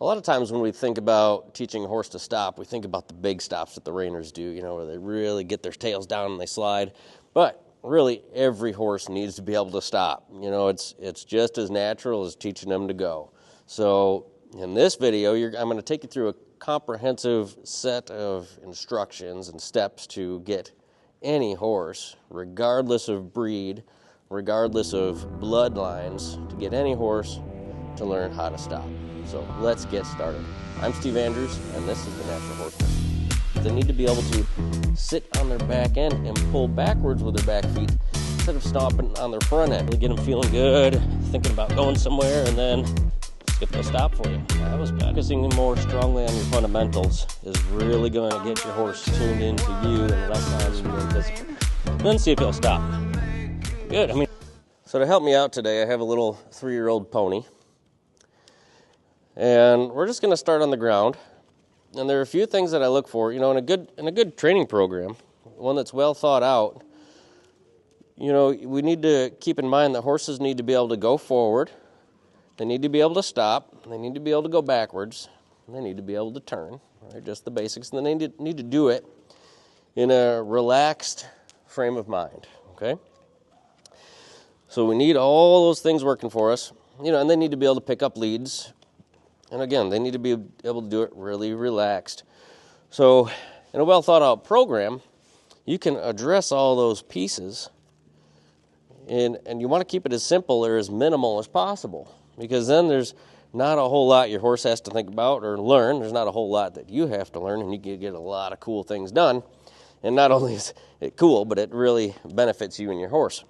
A lot of times when we think about teaching a horse to stop, we think about the big stops that the reiners do, where they really get their tails down and they slide. But really, every horse needs to be able to stop. It's just as natural as teaching them to go. So in this video, I'm going to take you through a comprehensive set of instructions and steps to get any horse, regardless of breed, regardless of bloodlines, to get any horse to learn how to stop. So let's get started. I'm Steve Andrews, and this is the Natural Horseman. They need to be able to sit on their back end and pull backwards with their back feet instead of stomping on their front end. Really get them feeling good, thinking about going somewhere, and then skip the stop for you. That was bad. Focusing more strongly on your fundamentals is really going to get your horse tuned into you and less on you anticipate. Then see if he'll stop. Good. So to help me out today, I have a little 3-year-old pony. And we're just going to start on the ground. And there are a few things that I look for, in a good training program, one that's well thought out. We need to keep in mind that horses need to be able to go forward. They need to be able to stop. They need to be able to go backwards. And they need to be able to turn. Right? Just the basics. And they need to do it in a relaxed frame of mind. Okay? So we need all those things working for us. And they need to be able to pick up leads. And again, they need to be able to do it really relaxed. So in a well thought out program, you can address all those pieces and you want to keep it as simple or as minimal as possible, because then there's not a whole lot your horse has to think about or learn. There's not a whole lot that you have to learn, and you can get a lot of cool things done. And not only is it cool, but it really benefits you and your horse.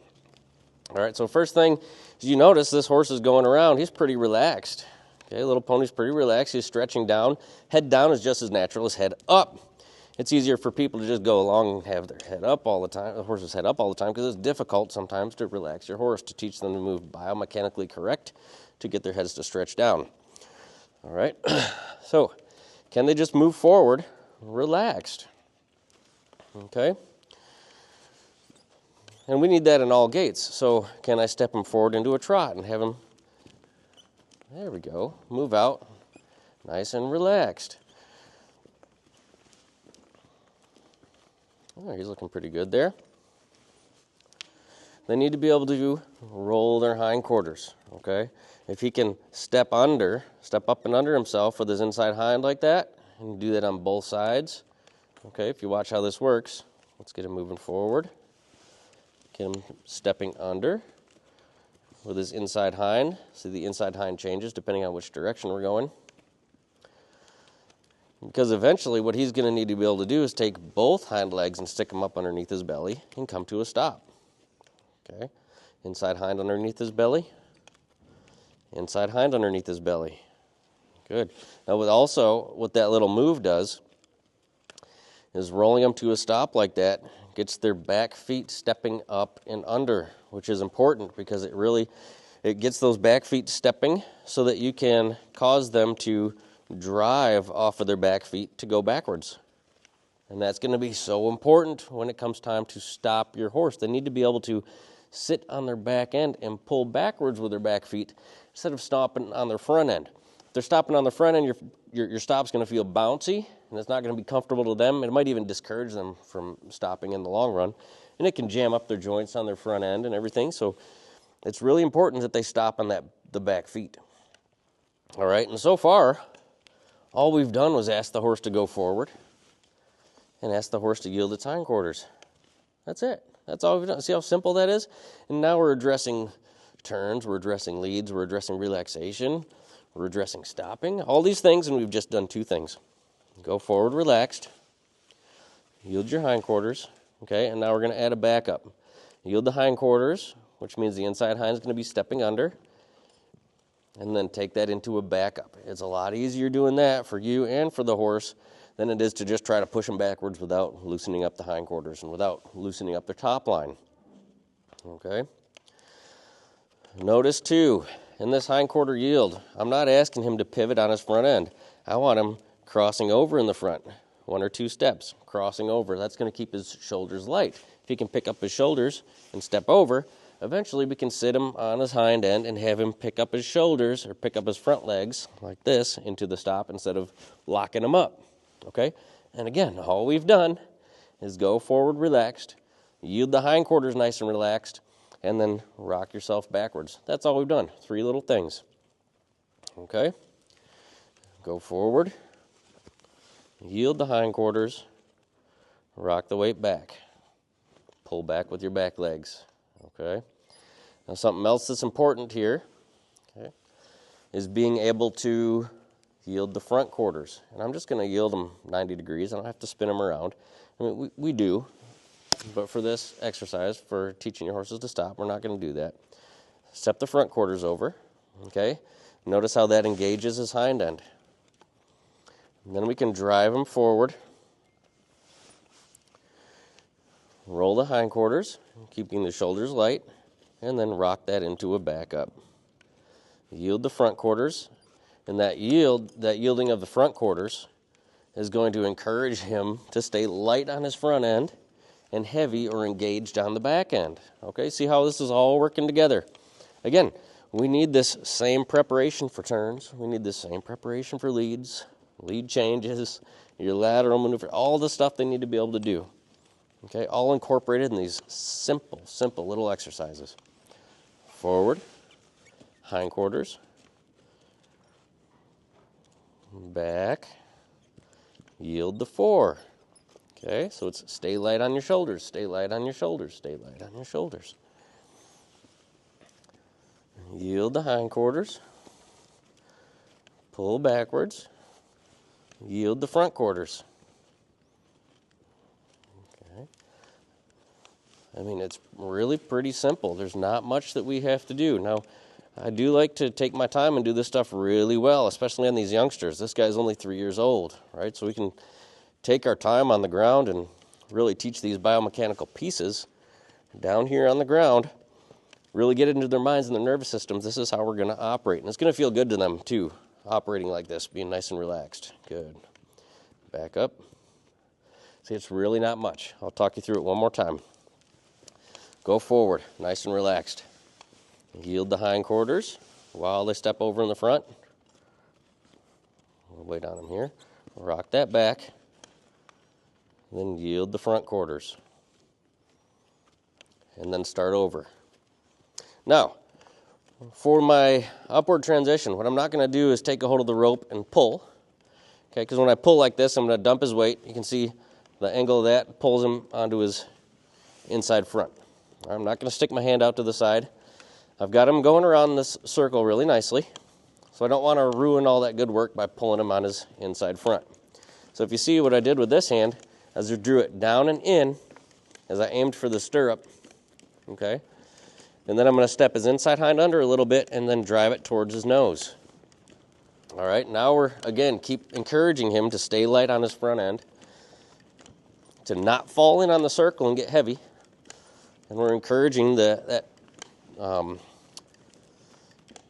All right, so first thing is you notice this horse is going around. He's pretty relaxed. Okay, little pony's pretty relaxed. He's stretching down. Head down is just as natural as head up. It's easier for people to just go along and have their head up all the time, the horse's head up all the time, because it's difficult sometimes to relax your horse, to teach them to move biomechanically correct, to get their heads to stretch down. All right, so can they just move forward relaxed? Okay, and we need that in all gaits. So can I step them forward into a trot and have them, there we go, move out nice and relaxed. Oh, he's looking pretty good there. They need to be able to roll their hindquarters, okay? If he can step up and under himself with his inside hind like that, and do that on both sides, okay? If you watch how this works, let's get him moving forward. Get him stepping under with his inside hind. See, the inside hind changes depending on which direction we're going. Because eventually what he's going to need to be able to do is take both hind legs and stick them up underneath his belly and come to a stop. Okay, inside hind underneath his belly, inside hind underneath his belly. Good. Now what that little move does is rolling them to a stop like that gets their back feet stepping up and under, which is important because it gets those back feet stepping so that you can cause them to drive off of their back feet to go backwards. And that's going to be so important when it comes time to stop your horse. They need to be able to sit on their back end and pull backwards with their back feet instead of stomping on their front end. If they're stopping on the front end, your stop's going to feel bouncy, and it's not going to be comfortable to them. It might even discourage them from stopping in the long run, and it can jam up their joints on their front end and everything. So it's really important that they stop on the back feet. All right, and so far, all we've done was ask the horse to go forward and ask the horse to yield its hindquarters. That's it. That's all we've done. See how simple that is? And now we're addressing turns, we're addressing leads, we're addressing relaxation, we're addressing stopping, all these things, and we've just done 2 things. Go forward relaxed, yield your hindquarters, okay, and now we're going to add a backup. Yield the hindquarters, which means the inside hind is going to be stepping under, and then take that into a backup. It's a lot easier doing that for you and for the horse than it is to just try to push them backwards without loosening up the hindquarters and without loosening up their top line. Okay? Notice too, in this hindquarter yield, I'm not asking him to pivot on his front end. I want him crossing over in the front, 1 or 2 steps, crossing over. That's going to keep his shoulders light. If he can pick up his shoulders and step over, eventually we can sit him on his hind end and have him pick up his shoulders or pick up his front legs like this into the stop instead of locking him up, okay? And again, all we've done is go forward relaxed, yield the hindquarters nice and relaxed, and then rock yourself backwards. That's all we've done, 3 little things, okay? Go forward, yield the hindquarters, rock the weight back, pull back with your back legs, okay? Now something else that's important here, okay, is being able to yield the front quarters. And I'm just going to yield them 90 degrees. I don't have to spin them around. I mean, we do, but for this exercise, for teaching your horses to stop, we're not going to do that. Step the front quarters over, okay? Notice how that engages his hind end. And then we can drive him forward. Roll the hindquarters, keeping the shoulders light, and then rock that into a back up. Yield the front quarters, and that yielding of the front quarters is going to encourage him to stay light on his front end and heavy or engaged on the back end. Okay, see how this is all working together? Again, we need this same preparation for turns. We need this same preparation for leads, lead changes, your lateral maneuver, all the stuff they need to be able to do. Okay, all incorporated in these simple little exercises. Forward, hindquarters, back, yield the 4. Okay, so it's stay light on your shoulders, stay light on your shoulders, stay light on your shoulders. Yield the hindquarters, pull backwards, yield the front quarters. Okay. I mean, it's really pretty simple. There's not much that we have to do. Now, I do like to take my time and do this stuff really well, especially on these youngsters. This guy's only 3 years old, right? So we can take our time on the ground and really teach these biomechanical pieces down here on the ground, really get it into their minds and their nervous systems. This is how we're going to operate. And it's going to feel good to them, too, operating like this, being nice and relaxed. Good. Back up. See, it's really not much. I'll talk you through it one more time. Go forward, nice and relaxed. Yield the hindquarters while they step over in the front. We'll wait on them here. Rock that back. Then yield the front quarters. And then start over. Now, for my upward transition, what I'm not going to do is take a hold of the rope and pull. Okay, because when I pull like this, I'm going to dump his weight. You can see the angle of that pulls him onto his inside front. I'm not going to stick my hand out to the side. I've got him going around this circle really nicely, so I don't want to ruin all that good work by pulling him on his inside front. So if you see what I did with this hand, as I drew it down and in, as I aimed for the stirrup, okay, and then I'm going to step his inside hind under a little bit and then drive it towards his nose. All right, now we're, again, keep encouraging him to stay light on his front end, to not fall in on the circle and get heavy, and we're encouraging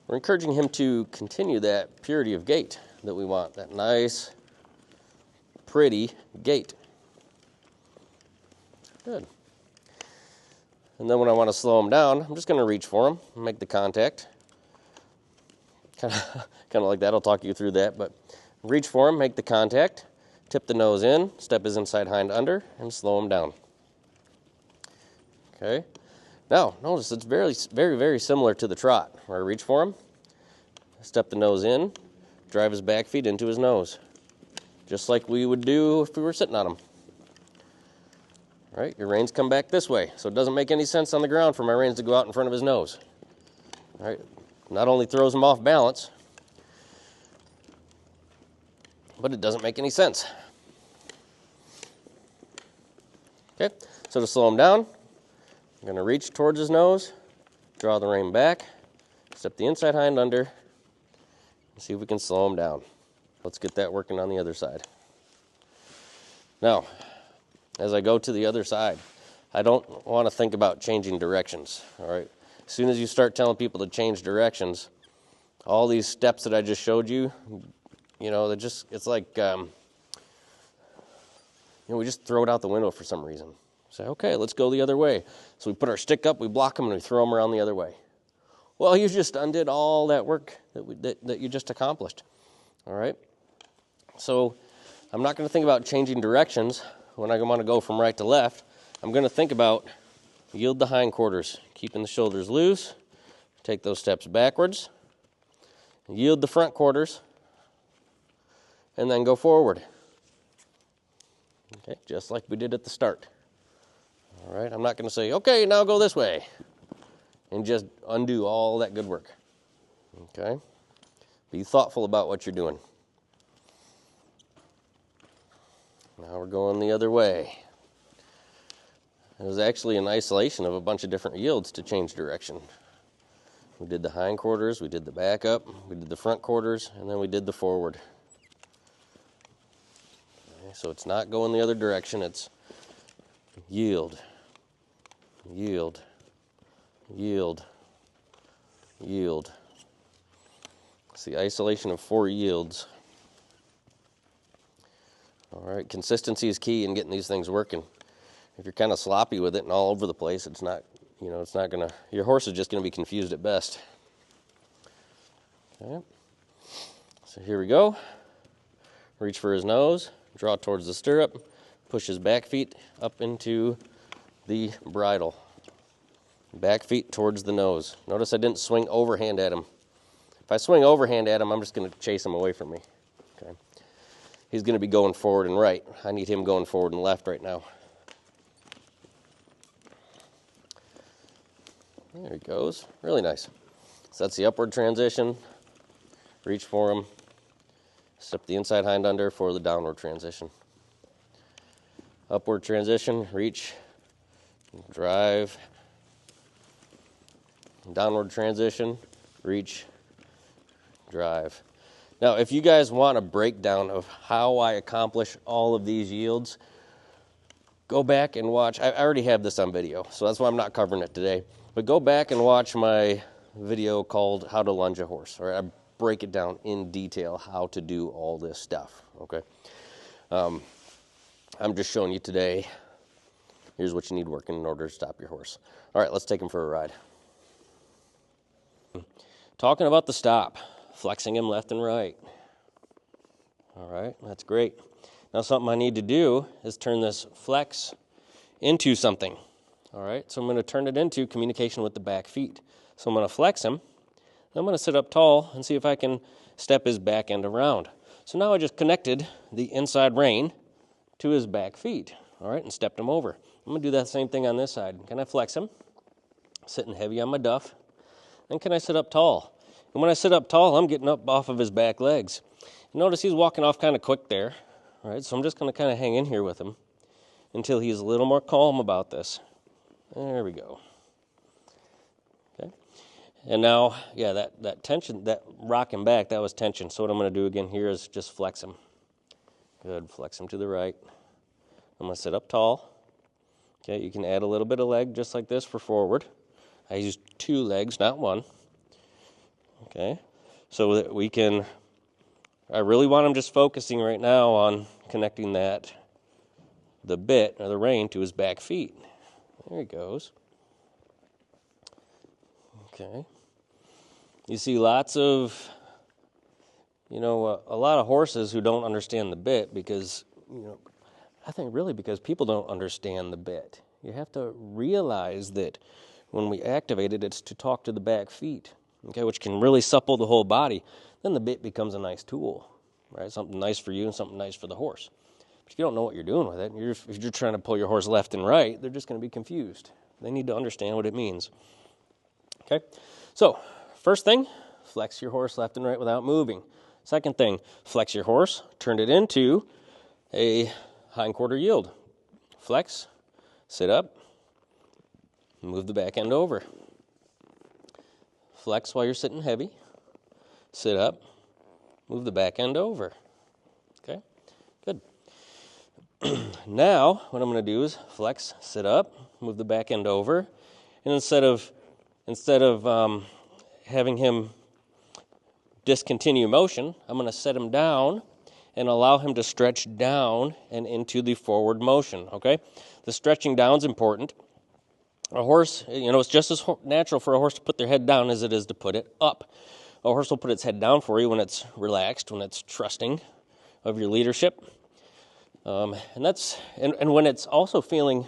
we're encouraging him to continue that purity of gait that we want, that nice, pretty gait. Good. And then when I want to slow him down, I'm just going to reach for him and make the contact. Kind of like that. I'll talk you through that. But reach for him, make the contact, tip the nose in, step his inside hind under, and slow him down. Okay. Now, notice it's very similar to the trot, where I reach for him, step the nose in, drive his back feet into his nose, just like we would do if we were sitting on him. All right, your reins come back this way, so it doesn't make any sense on the ground for my reins to go out in front of his nose. All right, not only throws him off balance, but it doesn't make any sense. Okay, so to slow him down, I'm going to reach towards his nose, draw the rein back, step the inside hind under, and see if we can slow him down. Let's get that working on the other side. Now, as I go to the other side, I don't want to think about changing directions, all right? As soon as you start telling people to change directions, all these steps that I just showed you, you know, it's like, we just throw it out the window for some reason. Say, okay, let's go the other way. So we put our stick up, we block them, and we throw them around the other way. Well, you just undid all that work that you just accomplished. All right? So I'm not going to think about changing directions when I want to go from right to left. I'm going to think about yield the hindquarters, keeping the shoulders loose, take those steps backwards, yield the front quarters, and then go forward. Okay, just like we did at the start. All right, I'm not going to say, okay, now go this way, and just undo all that good work. Okay? Be thoughtful about what you're doing. Now we're going the other way. It was actually an isolation of a bunch of different yields to change direction. We did the hindquarters, we did the back up, we did the front quarters, and then we did the forward. Okay, so it's not going the other direction, it's yield, yield, yield, yield. It's the isolation of 4 yields. All right, consistency is key in getting these things working. If you're kind of sloppy with it and all over the place, it's not gonna, your horse is just gonna be confused at best. Okay. So here we go. Reach for his nose, draw towards the stirrup, push his back feet up into the bridle. Back feet towards the nose. Notice I didn't swing overhand at him. If I swing overhand at him, I'm just going to chase him away from me. Okay. He's going to be going forward and right. I need him going forward and left right now. There he goes. Really nice. So that's the upward transition. Reach for him. Step the inside hind under for the downward transition. Upward transition, reach, drive. Downward transition, reach, drive. Now, if you guys want a breakdown of how I accomplish all of these yields, go back and watch. I already have this on video, so that's why I'm not covering it today. But go back and watch my video called How to Lunge a Horse. All right, I break it down in detail how to do all this stuff, okay? I'm just showing you today, here's what you need working in order to stop your horse. All right, let's take him for a ride. Talking about the stop, flexing him left and right. All right, that's great. Now something I need to do is turn this flex into something. All right, so I'm going to turn it into communication with the back feet. So I'm going to flex him. I'm going to sit up tall and see if I can step his back end around. So now I just connected the inside rein to his back feet, all right, and stepped him over. I'm going to do that same thing on this side. Can I flex him? Sitting heavy on my duff. Then can I sit up tall? And when I sit up tall, I'm getting up off of his back legs. Notice he's walking off kind of quick there, all right, so I'm just going to kind of hang in here with him until he's a little more calm about this. There we go. Okay. And now, yeah, that tension, that rocking back, that was tension. So what I'm going to do again here is just flex him. Good, flex him to the right. I'm going to sit up tall. Okay, you can add a little bit of leg just like this for forward. I use 2 legs, not 1. Okay, so that we can, I really want him just focusing right now on connecting the bit or the rein to his back feet. There he goes. Okay. You see lots of, a lot of horses who don't understand the bit because, I think really because people don't understand the bit. You have to realize that when we activate it, it's to talk to the back feet, okay, which can really supple the whole body. Then the bit becomes a nice tool, right? Something nice for you and something nice for the horse. But if you don't know what you're doing with it, if you're trying to pull your horse left and right, they're just going to be confused. They need to understand what it means. Okay, so first thing, flex your horse left and right without moving. Second thing, flex your horse, turn it into a hindquarter yield. Flex, sit up, move the back end over. Flex while you're sitting heavy, sit up, move the back end over. Okay, good. Now, what I'm going to do is flex, sit up, move the back end over, and instead of having him discontinue motion, I'm going to set him down and allow him to stretch down and into the forward motion, okay? The stretching down is important. A horse, it's just as natural for a horse to put their head down as it is to put it up. A horse will put its head down for you when it's relaxed, when it's trusting of your leadership. And when it's also feeling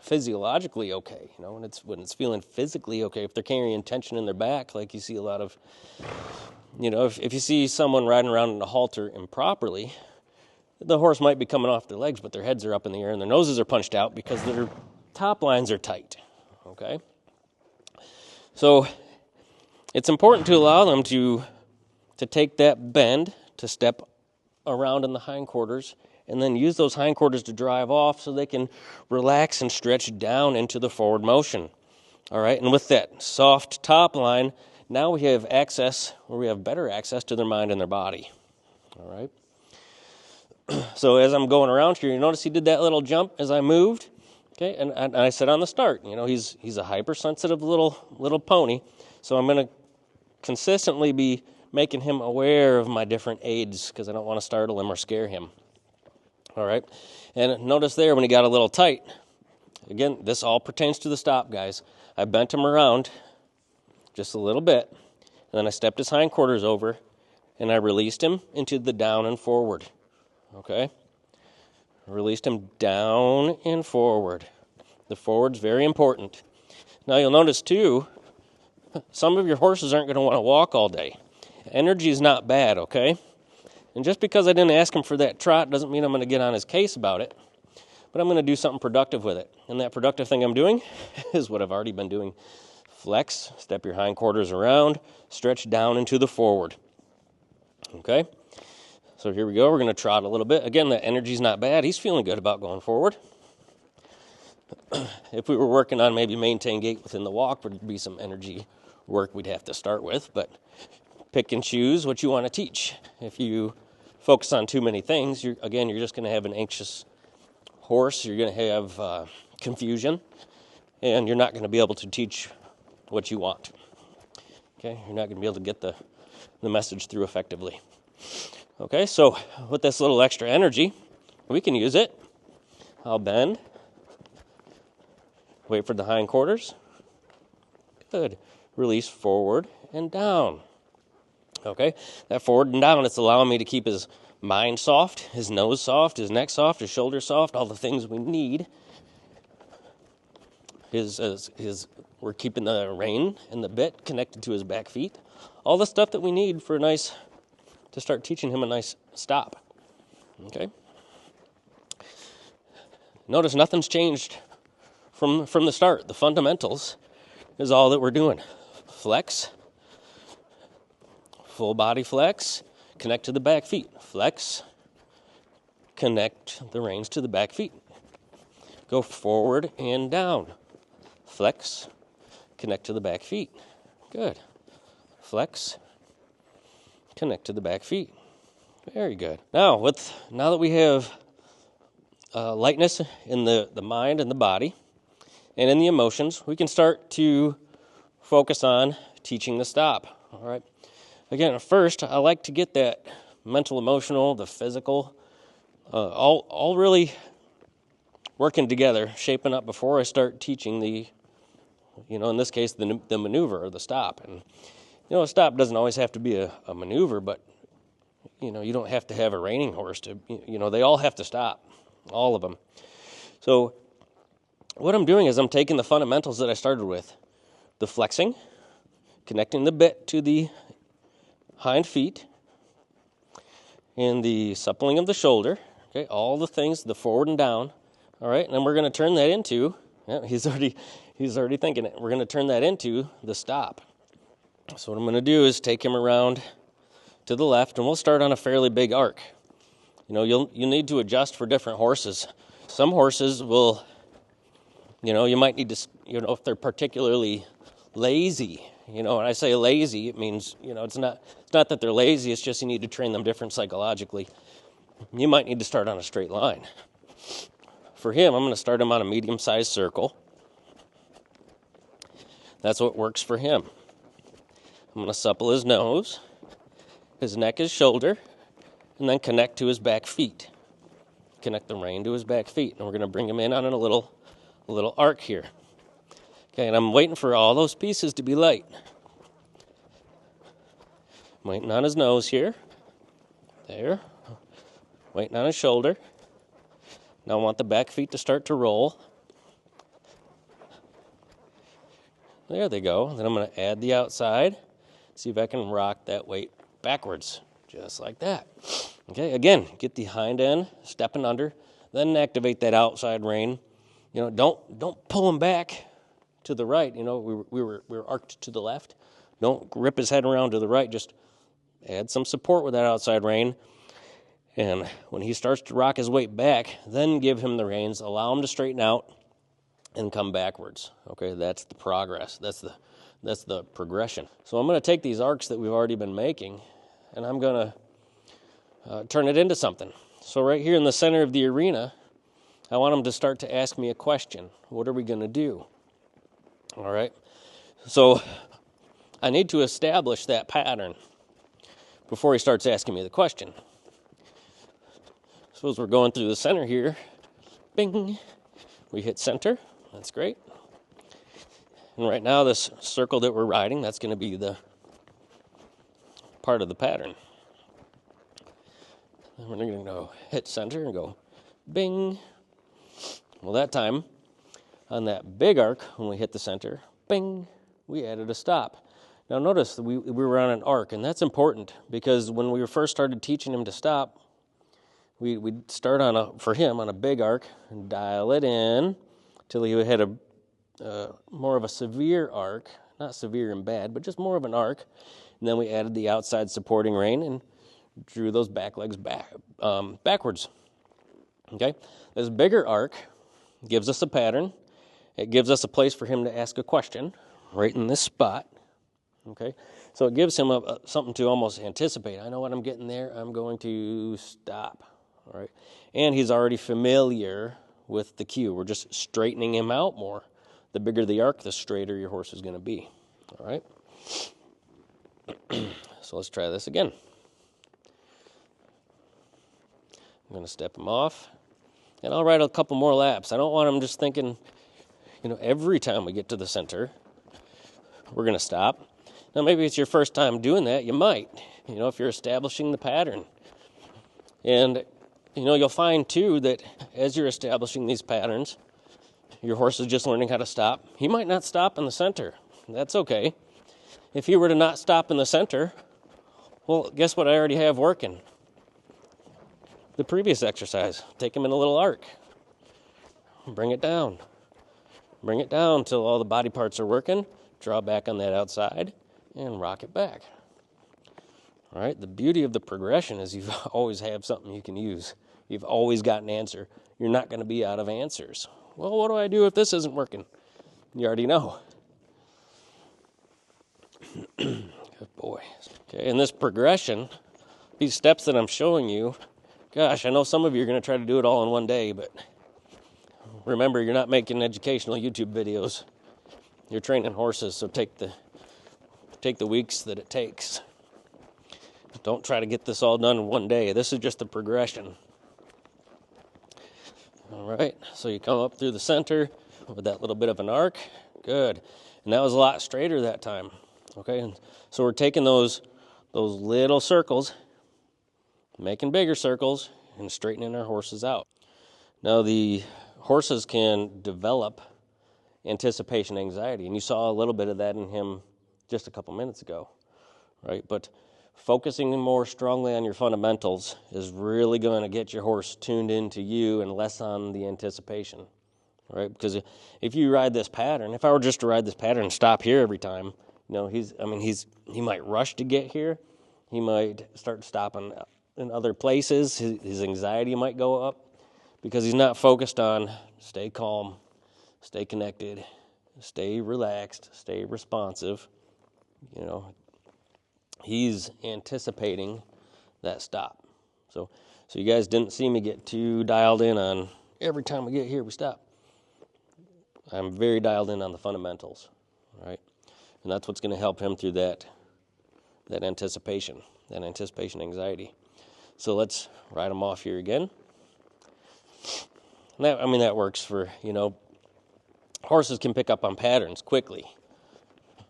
physiologically okay, when it's feeling physically okay, if they're carrying tension in their back, like you see a lot of, if you see someone riding around in a halter improperly, the horse might be coming off their legs, but their heads are up in the air and their noses are punched out because their top lines are tight, okay? So it's important to allow them to take that bend, to step around in the hindquarters, and then use those hindquarters to drive off so they can relax and stretch down into the forward motion. All right, and with that soft top line, now we have better access to their mind and their body. All right. So as I'm going around here, you notice he did that little jump as I moved. Okay, and I said on the start, he's a hypersensitive little pony, so I'm going to consistently be making him aware of my different aids because I don't want to startle him or scare him. All right, and notice there when he got a little tight, again, this all pertains to the stop, guys. I bent him around just a little bit, and then I stepped his hindquarters over, and I released him into the down and forward. Okay, released him down and forward. The forward's very important. Now you'll notice too, some of your horses aren't going to want to walk all day. Energy is not bad, okay? And just because I didn't ask him for that trot doesn't mean I'm going to get on his case about it, but I'm going to do something productive with it. And that productive thing I'm doing is what I've already been doing. Flex, step your hindquarters around, stretch down into the forward. Okay? So here we go. We're going to trot a little bit. Again, the energy's not bad. He's feeling good about going forward. If we were working on maybe maintain gait within the walk, would be some energy work we'd have to start with, but pick and choose what you want to teach. If you focus on too many things, you're just going to have an anxious horse. You're going to have confusion, and you're not going to be able to teach what you want. Okay, you're not going to be able to get the message through effectively. Okay, so with this little extra energy, we can use it. I'll bend. Wait for the hindquarters. Good. Release forward and down. Okay, that forward and down, it's allowing me to keep his mind soft, his nose soft, his neck soft, his shoulders soft, all the things we need. We're keeping the rein and the bit connected to his back feet. All the stuff that we need to start teaching him a nice stop. Okay. Notice nothing's changed from the start. The fundamentals is all that we're doing. Flex. Full body flex, connect to the back feet. Flex, connect the reins to the back feet. Go forward and down. Flex, connect to the back feet. Good. Flex, connect to the back feet. Very good. Now that we have lightness in the mind and the body and in the emotions, we can start to focus on teaching the stop. All right. Again, first, I like to get that mental, emotional, the physical, all really working together, shaping up before I start teaching in this case, the maneuver or the stop. And, a stop doesn't always have to be a maneuver, but, you don't have to have a reining horse to, they all have to stop, all of them. So what I'm doing is I'm taking the fundamentals that I started with, the flexing, connecting the bit to the hind feet, and the suppling of the shoulder, okay, all the things, the forward and down, all right, and then we're going to turn that into, he's already thinking it, we're going to turn that into the stop. So what I'm going to do is take him around to the left, and we'll start on a fairly big arc. You'll need to adjust for different horses. Some horses will, you might need to, if they're particularly lazy. When I say lazy, it means, it's not that they're lazy, it's just you need to train them different psychologically. You might need to start on a straight line. For him, I'm going to start him on a medium-sized circle. That's what works for him. I'm going to supple his nose, his neck, his shoulder, and then connect to his back feet. Connect the rein to his back feet, and we're going to bring him in on a little arc here. Okay, and I'm waiting for all those pieces to be light. I'm waiting on his nose here. There. Waiting on his shoulder. Now I want the back feet to start to roll. There they go. Then I'm going to add the outside. See if I can rock that weight backwards, just like that. Okay, again, get the hind end stepping under, then activate that outside rein. You know, don't pull him back to the right. You know, we were arced to the left. Don't rip his head around to the right. Just add some support with that outside rein. And when he starts to rock his weight back, then give him the reins, allow him to straighten out and come backwards. Okay, that's the progress. That's the progression. So I'm going to take these arcs that we've already been making, and I'm going to turn it into something. So right here in the center of the arena, I want him to start to ask me a question. What are we going to do? All right. So I need to establish that pattern before he starts asking me the question. Suppose we're going through the center here. Bing. We hit center. That's great. And right now this circle that we're riding, that's going to be the part of the pattern. And we're going to go hit center and go bing. Well, that time on that big arc, when we hit the center, bing, we added a stop. Now notice we were on an arc, and that's important because when we first started teaching him to stop, we'd start for him on a big arc and dial it in till he hit a more of a severe arc, not severe and bad, but just more of an arc. And then we added the outside supporting rein and drew those back legs backwards. Okay, this bigger arc gives us a pattern. It gives us a place for him to ask a question right in this spot. Okay, so it gives him something to almost anticipate. I know what I'm getting there. I'm going to stop. All right, and he's already familiar with the cue. We're just straightening him out more. The bigger the arc, the straighter your horse is going to be. All right, so let's try this again. I'm going to step him off, and I'll ride a couple more laps. I don't want him just thinking, you know, every time we get to the center, we're going to stop. Now, maybe it's your first time doing that. You might, you know, if you're establishing the pattern. And, you know, you'll find, too, that as you're establishing these patterns, your horse is just learning how to stop. He might not stop in the center. That's okay. If he were to not stop in the center, well, guess what I already have working? The previous exercise. Take him in a little arc. Bring it down. Bring it down until all the body parts are working. Draw back on that outside and rock it back. All right, the beauty of the progression is you always have something you can use. You've always got an answer. You're not going to be out of answers. Well, what do I do if this isn't working? You already know. Good boy. Okay, in this progression, these steps that I'm showing you, gosh, I know some of you are going to try to do it all in one day, but remember, you're not making educational YouTube videos. You're training horses, so take the weeks that it takes. Don't try to get this all done in one day. This is just a progression. All right, so you come up through the center with that little bit of an arc. Good. And that was a lot straighter that time. Okay, and so we're taking those little circles, making bigger circles, and straightening our horses out. Now, the horses can develop anticipation anxiety, and you saw a little bit of that in him just a couple minutes ago, right? But focusing more strongly on your fundamentals is really going to get your horse tuned into you and less on the anticipation, right? Because if you ride this pattern, if I were just to ride this pattern and stop here every time, you know, he might rush to get here. He might start stopping in other places. His anxiety might go up because he's not focused on stay calm, stay connected, stay relaxed, stay responsive. You know, he's anticipating that stop. So you guys didn't see me get too dialed in on every time we get here, we stop. I'm very dialed in on the fundamentals, right? And that's what's going to help him through that anticipation anxiety. So let's ride him off here again. That works for, horses can pick up on patterns quickly,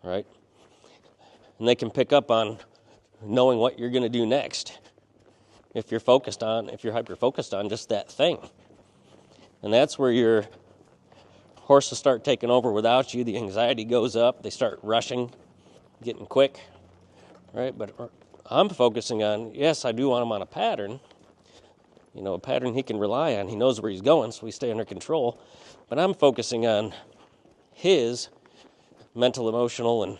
right? And they can pick up on knowing what you're going to do next if you're hyper-focused on just that thing. And that's where your horses start taking over without you. The anxiety goes up. They start rushing, getting quick, right? But I'm focusing on, yes, I do want him on a pattern, a pattern he can rely on. He knows where he's going, so we stay under control. But I'm focusing on his mental, emotional, and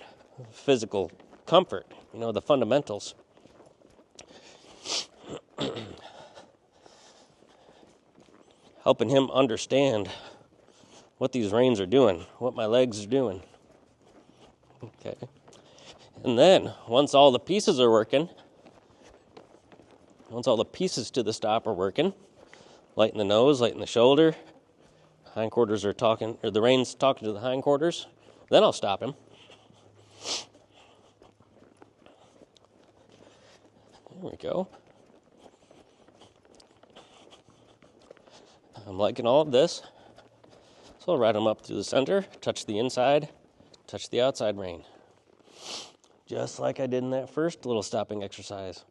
physical comfort, the fundamentals. Helping him understand what these reins are doing, what my legs are doing. Okay. And then, once all the pieces are working, once all the pieces to the stop are working, lighten the nose, lighten the shoulder, hindquarters are talking, or the reins talking to the hindquarters, then I'll stop him. There we go. I'm liking all of this. So I'll ride them up through the center, touch the inside, touch the outside rein. Just like I did in that first little stopping exercise.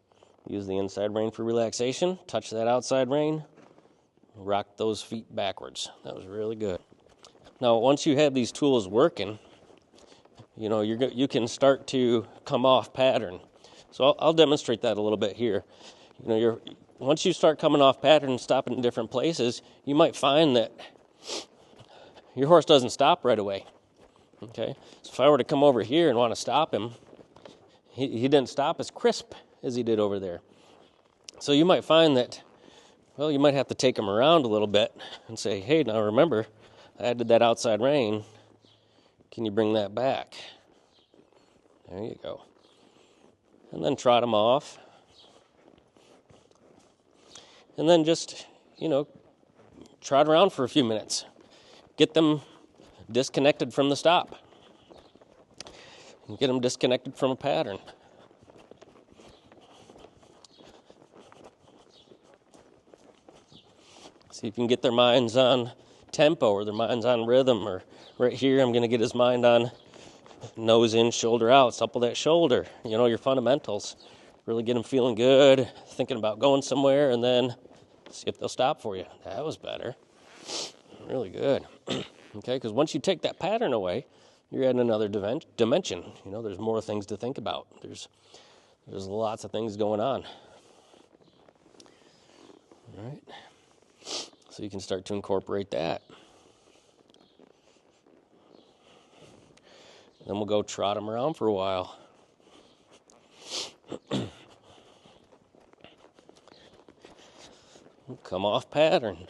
Use the inside rein for relaxation, touch that outside rein, rock those feet backwards. That was really good. Now, once you have these tools working, you can start to come off pattern. So I'll demonstrate that a little bit here. Once you start coming off pattern and stopping in different places, you might find that your horse doesn't stop right away. Okay? So if I were to come over here and want to stop him, he didn't stop as crisp as he did over there. So you might find that, you might have to take him around a little bit and say, hey, now remember, I added that outside rein. Can you bring that back? There you go. And then trot him off. And then just, trot around for a few minutes. Get them disconnected from the stop. And get them disconnected from a pattern. See if you can get their minds on tempo or their minds on rhythm. Or right here, I'm going to get his mind on nose in, shoulder out, supple that shoulder. Your fundamentals. Really get them feeling good, thinking about going somewhere, and then see if they'll stop for you. That was better. Really good. Okay, because once you take that pattern away, you're adding another dimension. There's more things to think about. There's lots of things going on. All right. So you can start to incorporate that. Then we'll go trot them around for a while. Come off pattern.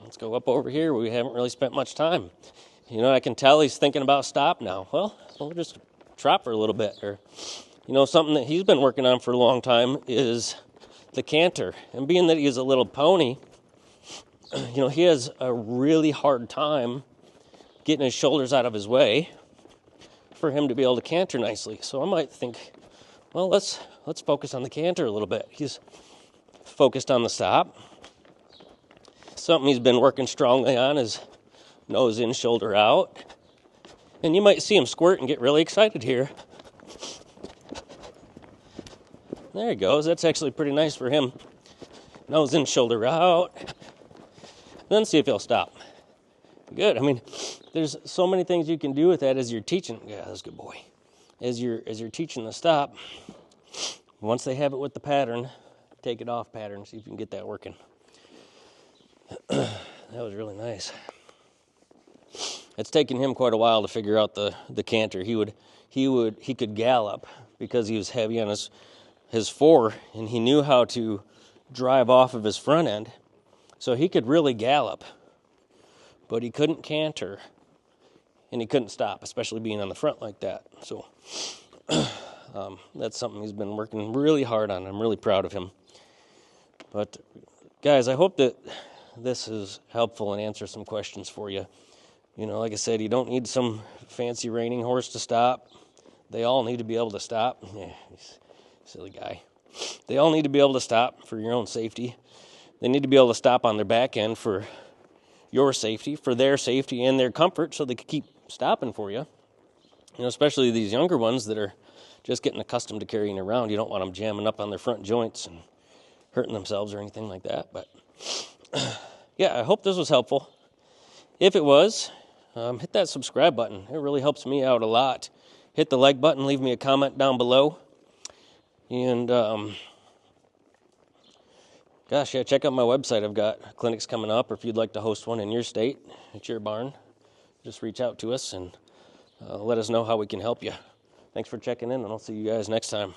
Let's go up over here. We haven't really spent much time. I can tell he's thinking about stop now. Well, we'll just trot for a little bit. Or, something that he's been working on for a long time is the canter. And being that he's a little pony, he has a really hard time getting his shoulders out of his way for him to be able to canter nicely. So I might think, well, let's focus on the canter a little bit. He's focused on the stop. Something he's been working strongly on is nose in, shoulder out. And you might see him squirt and get really excited here. There he goes. That's actually pretty nice for him. Nose in, shoulder out. Then see if he'll stop. Good. There's so many things you can do with that as you're teaching. Yeah, that's a good boy. As you're teaching the stop, once they have it with the pattern, take it off pattern, see if you can get that working. That was really nice. It's taken him quite a while to figure out the canter. He could gallop because he was heavy on his fore, and he knew how to drive off of his front end. So he could really gallop, but he couldn't canter, and he couldn't stop, especially being on the front like that. So that's something he's been working really hard on. I'm really proud of him. But guys, I hope that this is helpful and answers some questions for you. Like I said, you don't need some fancy reining horse to stop. They all need to be able to stop. Yeah, silly guy. they all need to be able to stop for your own safety. They need to be able to stop on their back end for your safety, for their safety and their comfort, so they can keep stopping for you. You know, especially these younger ones that are just getting accustomed to carrying around. You don't want them jamming up on their front joints and hurting themselves or anything like that. But yeah, I hope this was helpful. If it was, hit that subscribe button. It really helps me out a lot. Hit the like button, leave me a comment down below. And gosh, yeah, check out my website. I've got clinics coming up, or if you'd like to host one in your state, at your barn, just reach out to us and let us know how we can help you. Thanks for checking in, and I'll see you guys next time.